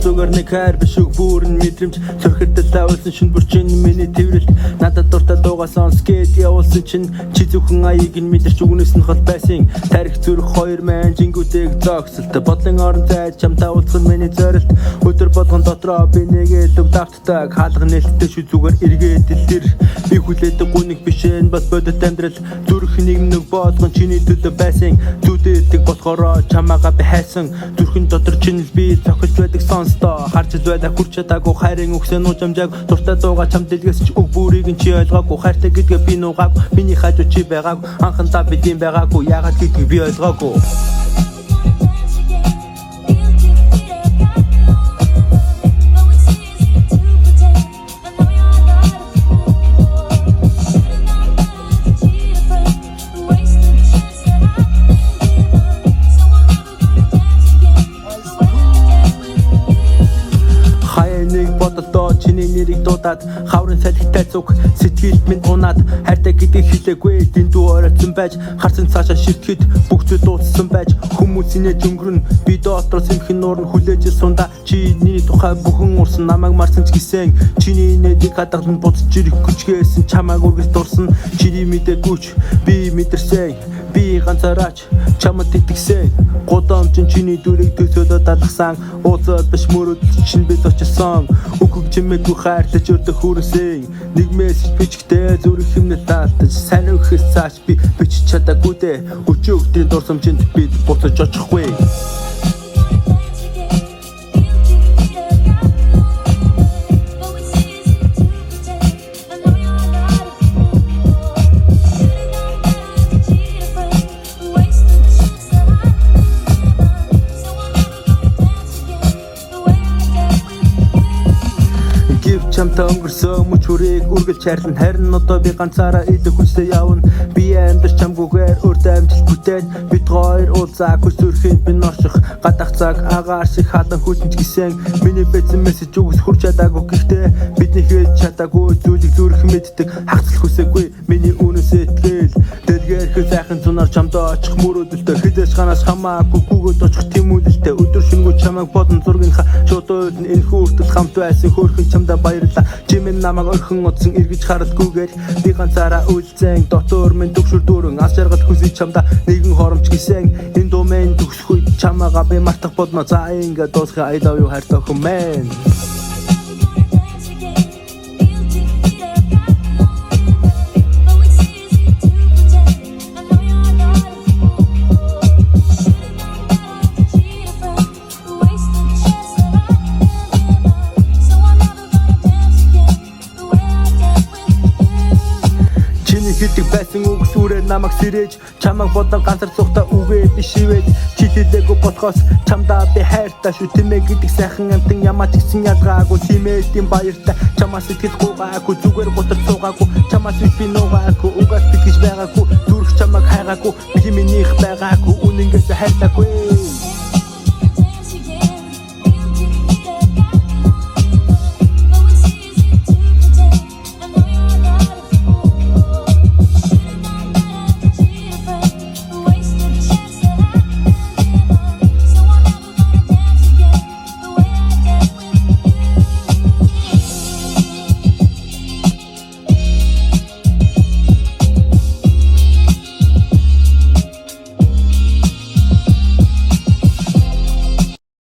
зүгээр нэг хайр биш үг бүрэн мэдрэмж сөрхөдөл тавилсан шин бүрчин миний тэрвэрлт надад дуртай дуугаа сонсгээд явуулсан чинь чи зөвхөн аяыг нь мэдэрч үгнээс нь хол байсан тарих зүрх хоёр маань жингүүтэйг зогсолт бодлын орон зайд чамтай уулзах нь миний зорилт өдөр болгон дотроо би нэгээд өг давтдаг хаалга нээлттэй шүү зүгээр эргээд дэлгэр би хүлээдэг гүнийг биш энэ бас бодит амьдрал зүрх нэг болгон чиний төлөө байсан зүдээдэг болохоор чамаага би хайсан зүрхэн дотор чинь би цохилж байдаг сонстоо харж байдаг хүрч чадаагүй хайрын үгсээ нуужамжааг дуртай дууга чам дэлгээс ч үг бүрийг нь чи ойлгоогүй хайртай гэдгээ би нугаагүй миний хажуу чи байгаагүй анхандаа бидэм байгаагүй яагаад гэдгийг би ойлгоогүй чиний нэрийг дуудаад хаврын салхитай зүг сэтгэлд минь унаад хайртай гэдгийг хэлээгүй дэндүү оройтсон байж харсан цаашаа ширтгэд бүх зүйл дууссан байж хүмүүсийн өнгөрн би доотроос эмхэн нуурн хүлээж сунда чиний тухай бүхэн урсан намайг марсан ч гэсэн чиний нэрийг хадгалан буцаж ирэх хүчгээсэн чамайг үргэлж дурсан чиний мэдэгүйч би мэдэрсэн би ганцаараач чамд итгэсэн годомчин чиний дүрийг төсөөлөд алгасан ууцаад биш мөрөд чинь бид очсон үгүй чимээгүй хайрлаж өрдө хүрсэн нэг мессеж бичгтээ зүрх хэмнэл таалтаж сайн өгөхөөс цааш би бичиж чадаагүй дээ өчөөгдийн дурсамжинд бид буцаж очихгүй чамтай өнгөрсөн мөч хүрийг үргэлж хайрлан харин одоо би ганцаараа идэх хүчтэй явна би амьдарч чамгүйгээр өөртөө амжилт бүтээн бид хоёр уулзаа хүч зүрхэнд би норших гадах цаг агаар шиг хадан хүчнж гисэн миний бэцэн мессеж үгс хүрч чадаагүй гэхдээ бидний хэлж чадаагүй зүйлийг зүрх мэддэг хагцлах хүсээгүй миний үнэс итгэл дэлгээр хөө сайхан зунаар чамдаа очих мөрөөдөлтөй хідээс ханаас хамаагүй гүгөөд очих тийм үлдэлтэй өдөр шөнөгүй чамайг бодон зургийнхаа шууд өөд энэ хүртэл хамт байсан хөөрхөн чамдаа баярлалаа чимэн намайг орхон утсан эргэж харалгүйгээр би ганцаараа үлцэн дотор минь төгшөр дүүрэн ас жаргал хүсэж чамдаа нэгэн хоромч гисэн энэ домен төгсгүй чамаага би мартах бодно за ингээ дуусгай I love you хайртай хүмүүс Хитэг байсан үгс үрээ намайг сэрэж чамайг бодон ганцар цухта үгээ би шивээд чи хэлээгүй болохоос чамдаа би хайртай шүү тэмээ гэдэг сайхан амтан ямаач гисэн ялгаагүй тиймээдийн баяртай чамаас сэтгэл гуугаагүй зүгээр готор цуугаагүй чамаас би нуугаагүй угаас битгэж байгаагүй зүрх чамайг хайгаагүй би минийх байгаагүй үнэнээс хайртаагүй